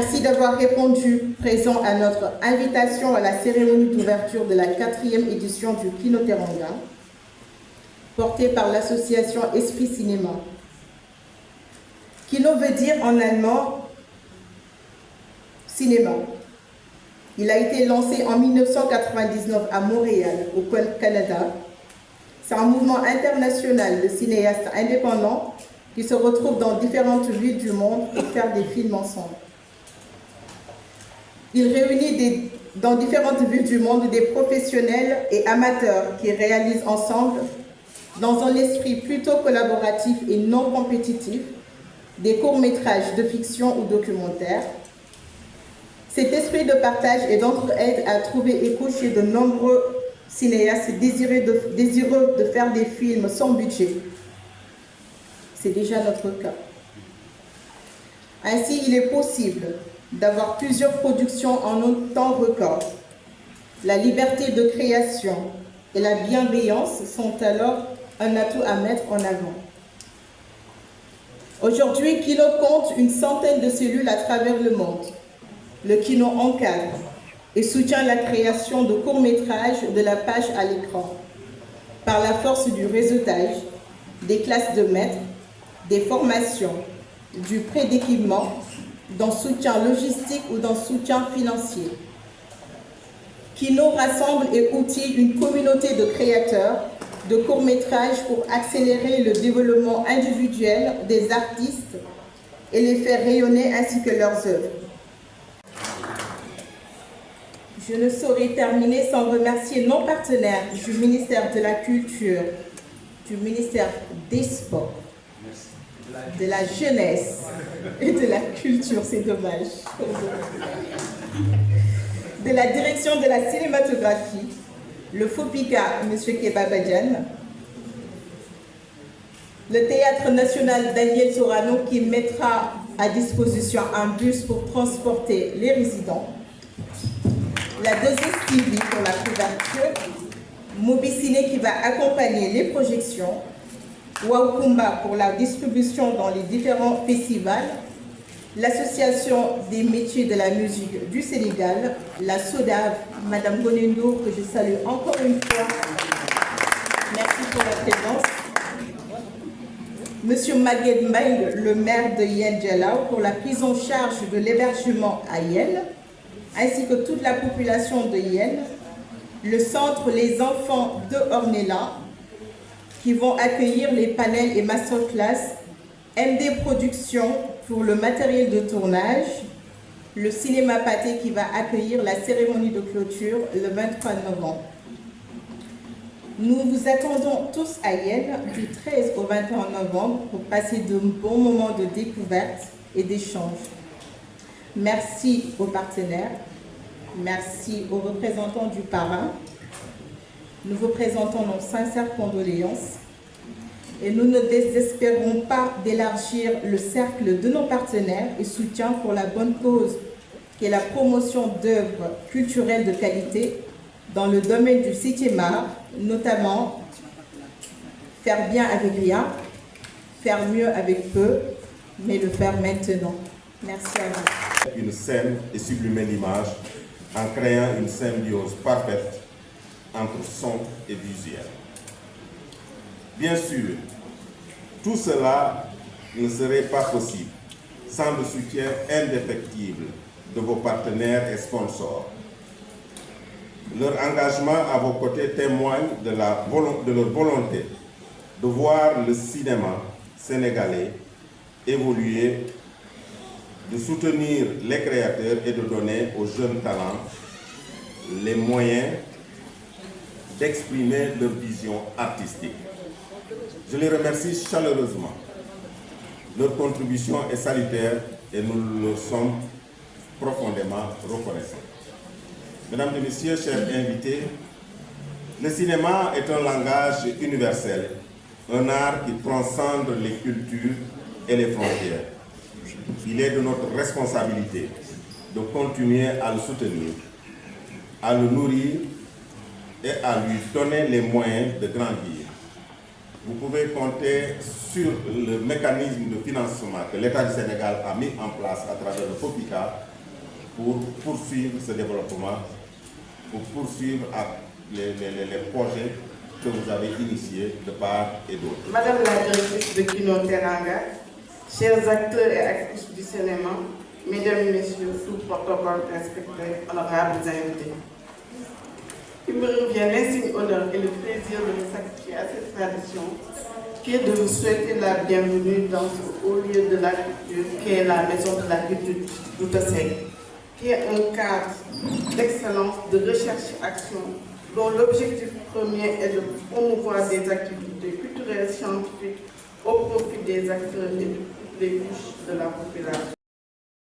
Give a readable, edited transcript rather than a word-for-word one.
Merci d'avoir répondu présent à notre invitation à la cérémonie d'ouverture de la 4e édition du Kino Teranga, portée par l'association Esprit Cinéma. Kino veut dire en allemand cinéma. Il a été lancé en 1999 à Montréal, au Canada. C'est un mouvement international de cinéastes indépendants qui se retrouvent dans différentes villes du monde pour faire des films ensemble. Il réunit dans différentes villes du monde des professionnels et amateurs qui réalisent ensemble, dans un esprit plutôt collaboratif et non compétitif, des courts-métrages de fiction ou documentaires. Cet esprit de partage et d'entraide a trouvé écho chez de nombreux cinéastes désireux de faire des films sans budget. C'est déjà notre cas. Ainsi, il est possible d'avoir plusieurs productions en un temps record. La liberté de création et la bienveillance sont alors un atout à mettre en avant. Aujourd'hui, Kino compte une centaine de cellules à travers le monde. Le Kino encadre et soutient la création de courts-métrages de la page à l'écran par la force du réseautage, des classes de maîtres, des formations, du prêt d'équipement, d'un soutien logistique ou d'un soutien financier. Kino rassemble et outille une communauté de créateurs de courts-métrages pour accélérer le développement individuel des artistes et les faire rayonner ainsi que leurs œuvres. Je ne saurais terminer sans remercier nos partenaires du ministère de la Culture, du ministère des Sports, de la Jeunesse et de la Culture, c'est dommage, de la Direction de la Cinématographie, le FOPICA, M. Kebabadjan, le Théâtre National Daniel Sorano qui mettra à disposition un bus pour transporter les résidents, la 2STV pour la couverture, Mobiciné qui va accompagner les projections, Waoukumba pour la distribution dans les différents festivals, l'Association des métiers de la musique du Sénégal, la SODAV, Madame Gonendo, que je salue encore une fois. Merci pour la présence. Monsieur Magued Mbaye, le maire de Yen Djalao, pour la prise en charge de l'hébergement à Yen, ainsi que toute la population de Yen, le centre Les Enfants de Ornella, qui vont accueillir les panels et masterclass, MD Productions pour le matériel de tournage, le cinéma Pathé qui va accueillir la cérémonie de clôture le 23 novembre. Nous vous attendons tous à Yen du 13 au 21 novembre pour passer de bons moments de découverte et d'échange. Merci aux partenaires, merci aux représentants du parrain. Nous vous présentons nos sincères condoléances et nous ne désespérons pas d'élargir le cercle de nos partenaires et soutiens pour la bonne cause qui est la promotion d'œuvres culturelles de qualité dans le domaine du 7e art, notamment faire bien avec rien, faire mieux avec peu, mais le faire maintenant. Merci à vous. Une scène et sublimer l'image en créant une symbiose parfaite entre son et visuel. Bien sûr, tout cela ne serait pas possible sans le soutien indéfectible de vos partenaires et sponsors. Leur engagement à vos côtés témoigne de leur volonté de voir le cinéma sénégalais évoluer, de soutenir les créateurs et de donner aux jeunes talents les moyens d'exprimer leur vision artistique. Je les remercie chaleureusement. Leur contribution est salutaire et nous leur sommes profondément reconnaissants. Mesdames et messieurs, chers invités, le cinéma est un langage universel, un art qui transcende les cultures et les frontières. Il est de notre responsabilité de continuer à le soutenir, à le nourrir et à lui donner les moyens de grandir. Vous pouvez compter sur le mécanisme de financement que l'État du Sénégal a mis en place à travers le FOPICA pour poursuivre ce développement, pour poursuivre les projets que vous avez initiés de part et d'autre. Madame la directrice de Kino Teranga, chers acteurs et actrices du cinéma, mesdames et messieurs, sous protocole respectés, honorables invités. Il me revient l'insigne honneur et le plaisir de vous sacrifier à cette tradition qui est de vous souhaiter la bienvenue dans ce haut lieu de la culture qui est la Maison de la Culture d'Outaseg, qui est un cadre d'excellence, de recherche et action dont l'objectif premier est de promouvoir des activités culturelles scientifiques au profit des acteurs et des couches de la population.